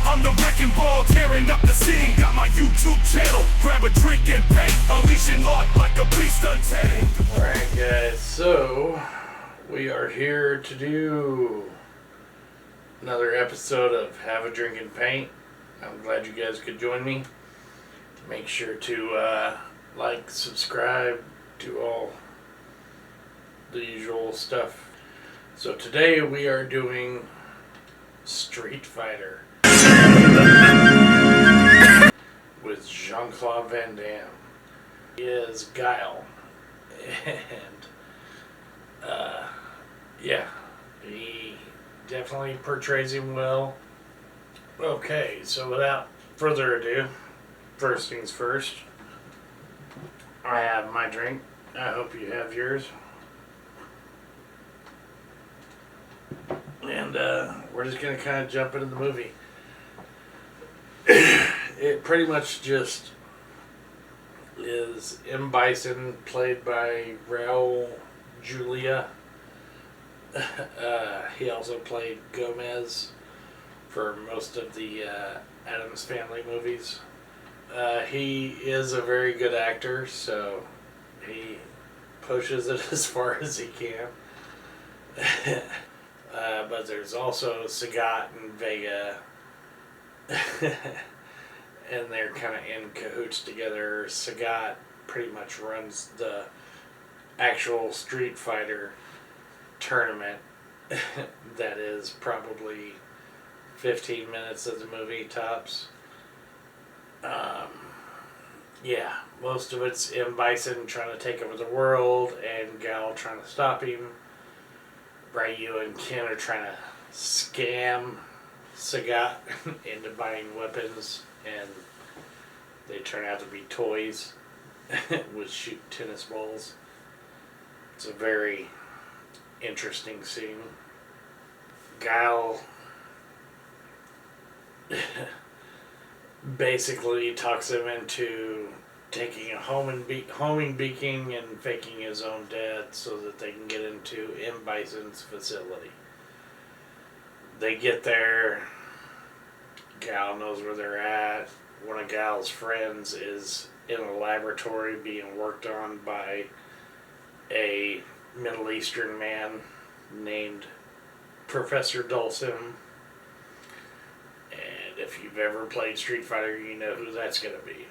I'm the wrecking ball, tearing up the scene. Got my YouTube channel, grab a drink and paint. Unleashing art like a beast untamed. Alright guys, so we are here to do another episode of Have a Drink and Paint. I'm glad you guys could join me. Make sure to like, subscribe, do all the usual stuff. So today we are doing Street Fighter with Jean-Claude Van Damme. He is Guile, and yeah, he definitely portrays him well. Okay, so without further ado, first things first, I have my drink. I hope you have yours. And we're just going to kind of jump into the movie. It pretty much just is M. Bison, played by Raul Julia. He also played Gomez for most of the Addams Family movies. He is a very good actor, so he pushes it as far as he can. But there's also Sagat and Vega, and they're kind of in cahoots together. Sagat pretty much runs the actual Street Fighter tournament that is probably 15 minutes of the movie tops. Yeah, most of it's M. Bison trying to take over the world and Gal trying to stop him. Ryu and Ken are trying to scam Sagat into buying weapons, and they turn out to be toys with shoot tennis balls. It's a very interesting scene. Guile basically talks him into taking a homing beacon and faking his own death so that they can get into M. Bison's facility. They get there. Gal knows where they're at. One of Gal's friends is in a laboratory being worked on by a Middle Eastern man named Professor Dulcim. And if you've ever played Street Fighter, you know who that's going to be.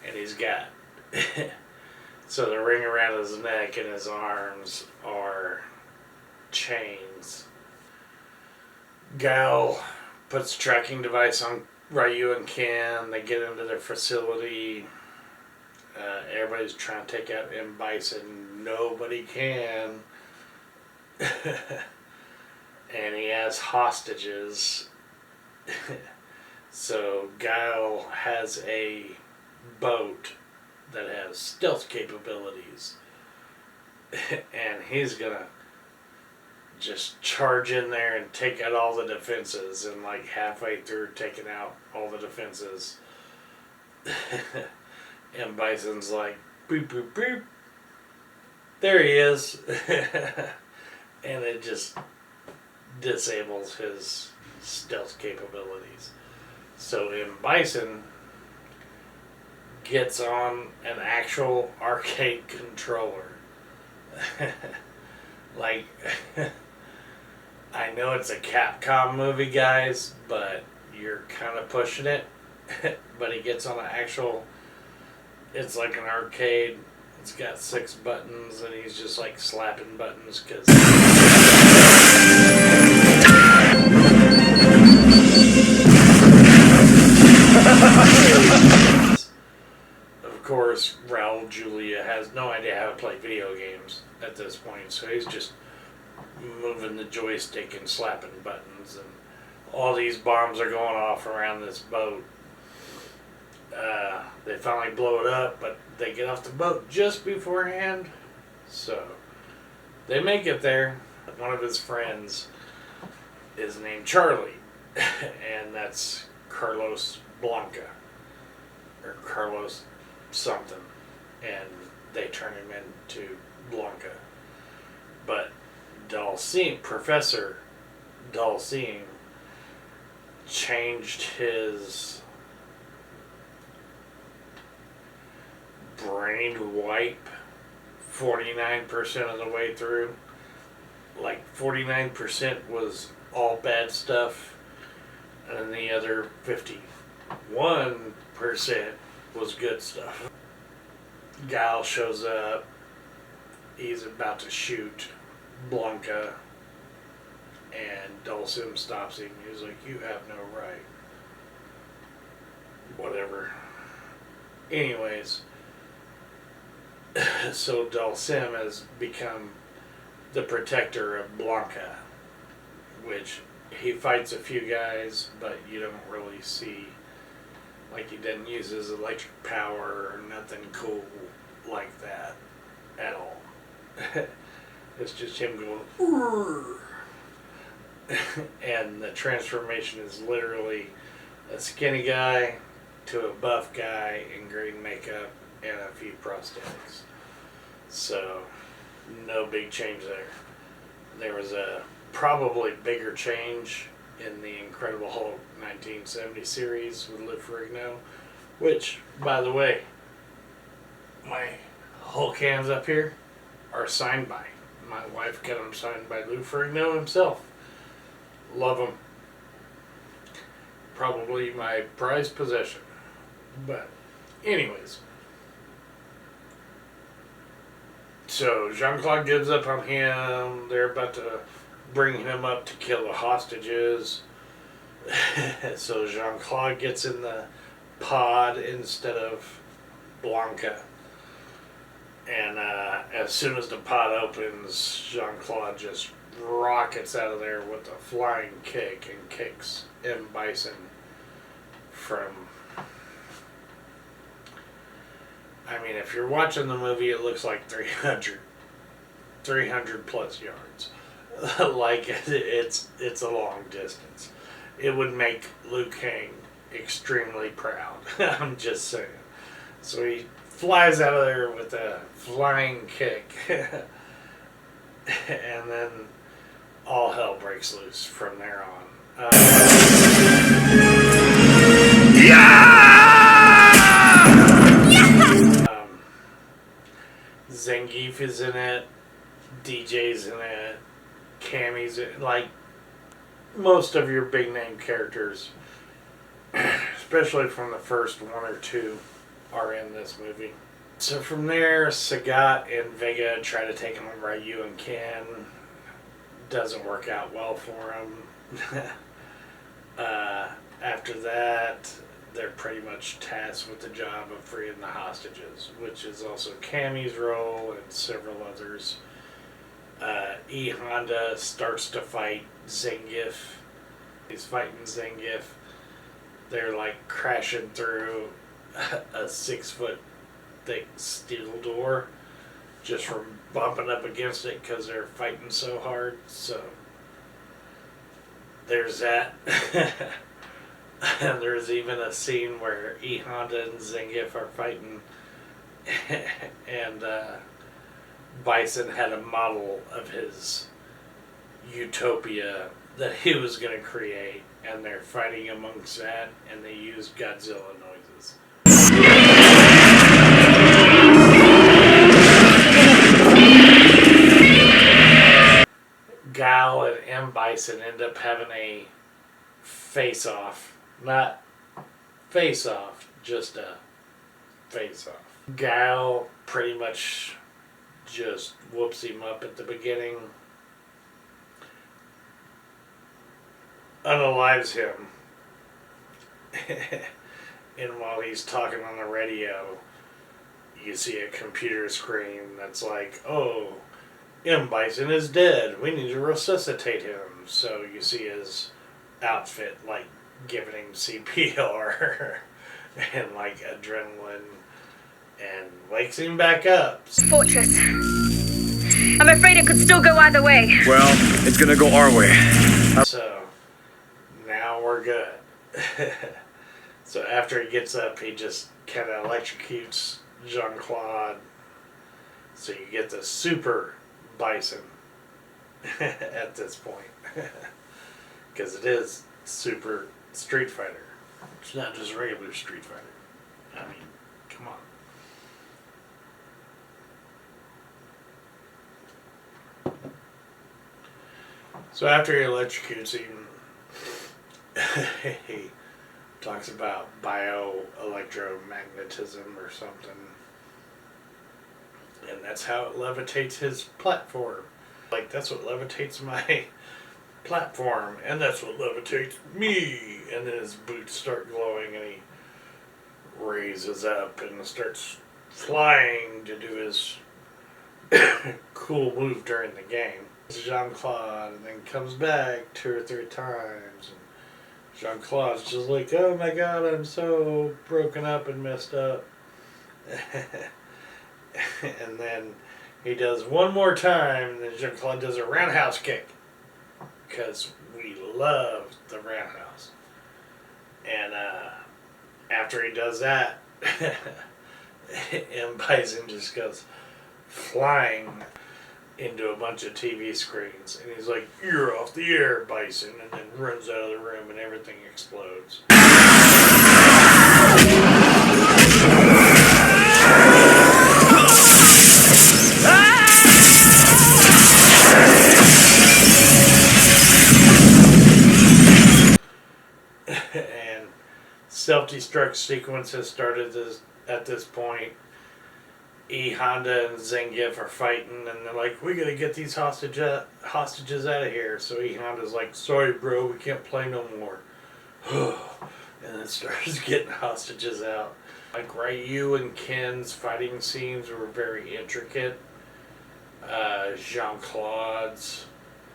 And he's got so the ring around his neck and his arms are chains. Gal puts a tracking device on Ryu and Ken. They get into their facility. Everybody's trying to take out M. Bison. Nobody can. And he has hostages. So Guile has a boat that has stealth capabilities. And he's gonna just charge in there and take out all the defenses. And like halfway through taking out all the defenses, M. Bison's like, boop, boop, boop. There he is. And it just disables his stealth capabilities. So M. Bison gets on an actual arcade controller. Like, I know it's a Capcom movie, guys, but you're kind of pushing it. But he gets on an actual, it's like an arcade. It's got 6 buttons, and he's just like slapping buttons because of course, Raul Julia has no idea how to play video games at this point, so he's just moving the joystick and slapping buttons, and all these bombs are going off around this boat. They finally blow it up, but they get off the boat just beforehand, so they make it there. One of his friends is named Charlie, and that's Carlos Blanca, or Carlos something, and they turn him into Blanca. But Professor Dulcim changed his brain wipe 49% of the way through. Like 49% was all bad stuff, and the other 51% was good stuff. Gal shows up. He's about to shoot Blanca, and Dulcim stops him. He's like, "You have no right." Whatever. Anyways, so Dulcim has become the protector of Blanca, which he fights a few guys, but you don't really see, like, he didn't use his electric power or nothing cool like that at all. It's just him going, "Urgh." And the transformation is literally a skinny guy to a buff guy in green makeup and a few prosthetics. So, no big change there. There was a probably bigger change in the Incredible Hulk 1970 series with Lou Ferrigno, which, by the way, my Hulk hands up here are signed by. My wife got them signed by Lou Ferrigno himself. Love them. Probably my prized possession. But, anyways. So, Jean-Claude gives up on him. They're about to bring him up to kill the hostages. So, Jean-Claude gets in the pod instead of Blanca. And as soon as the pod opens, Jean-Claude just rockets out of there with a flying kick and kicks M. Bison from... I mean, if you're watching the movie, it looks like 300 plus yards. Like, it's a long distance. It would make Liu Kang extremely proud. I'm just saying. So he flies out of there with a flying kick. And then all hell breaks loose from there on. Zangief is in it, DJ's in it, Cammy's in it. Like, most of your big name characters, especially from the first one or two, are in this movie. So from there, Sagat and Vega try to take on Ryu and Ken. Doesn't work out well for them. After that, they're pretty much tasked with the job of freeing the hostages, which is also Cammy's role and several others. E. Honda starts to fight Zangief. He's fighting Zangief. They're like crashing through a 6-foot thick steel door just from bumping up against it because they're fighting so hard. So there's that. And there's even a scene where E. Honda and Zangief are fighting, and Bison had a model of his utopia that he was going to create, and they're fighting amongst that, and they use Godzilla noises. Gal and M. Bison end up having a face-off. Not face-off, just a face-off. Gal pretty much just whoops him up at the beginning. Unalives him. And while he's talking on the radio, you see a computer screen that's like, "Oh, M. Bison is dead. We need to resuscitate him." So you see his outfit, like, giving him CPR and, like, adrenaline, and wakes him back up. Fortress. I'm afraid it could still go either way. Well, it's gonna go our way. So, now we're good. So after he gets up, he just kind of electrocutes Jean-Claude. So you get the super Bison at this point. Because it is super Street Fighter. It's not just regular Street Fighter. I mean, come on. So after he electrocutes him, he talks about bioelectromagnetism or something. And that's how it levitates his platform. Like, that's what levitates my platform. And that's what levitates me. And then his boots start glowing and he raises up and starts flying to do his cool move during the game. Jean-Claude, and then comes back 2 or 3 times. And Jean-Claude's just like, oh my god, I'm so broken up and messed up. And then he does one more time, and then Jean-Claude does a roundhouse kick. Because we love the roundhouse. And after he does that, M. Bison just goes flying into a bunch of TV screens. And he's like, you're off the air, Bison. And then runs out of the room and everything explodes. And self-destruct sequence has started at this point. E. Honda and Zangief are fighting, and they're like, we gotta get these hostages out of here. So E. Honda's like, sorry bro, we can't play no more. And then starts getting hostages out. Like Ryu and Ken's fighting scenes were very intricate. Jean-Claude's,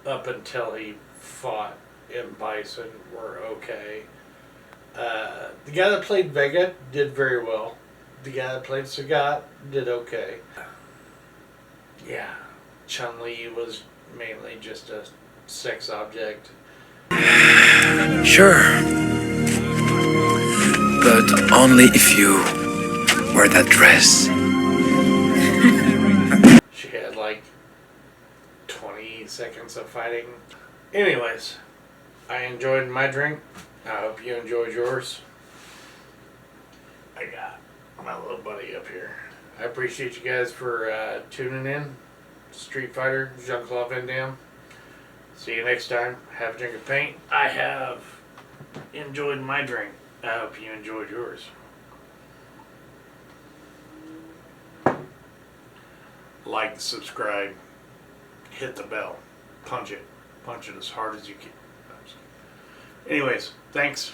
up until he fought M. Bison, were okay. The guy that played Vega did very well. The guy that played Sagat did okay. Yeah, Chun-Li was mainly just a sex object. Sure. But only if you wear that dress. She had like 20 seconds of fighting. Anyways, I enjoyed my drink. I hope you enjoyed yours. I got my little buddy up here. I appreciate you guys for tuning in. Street Fighter, Jean-Claude Van Damme. See you next time. Have a drink of paint. I have enjoyed my drink. I hope you enjoyed yours. Like, subscribe, hit the bell, punch it as hard as you can. Anyways, thanks.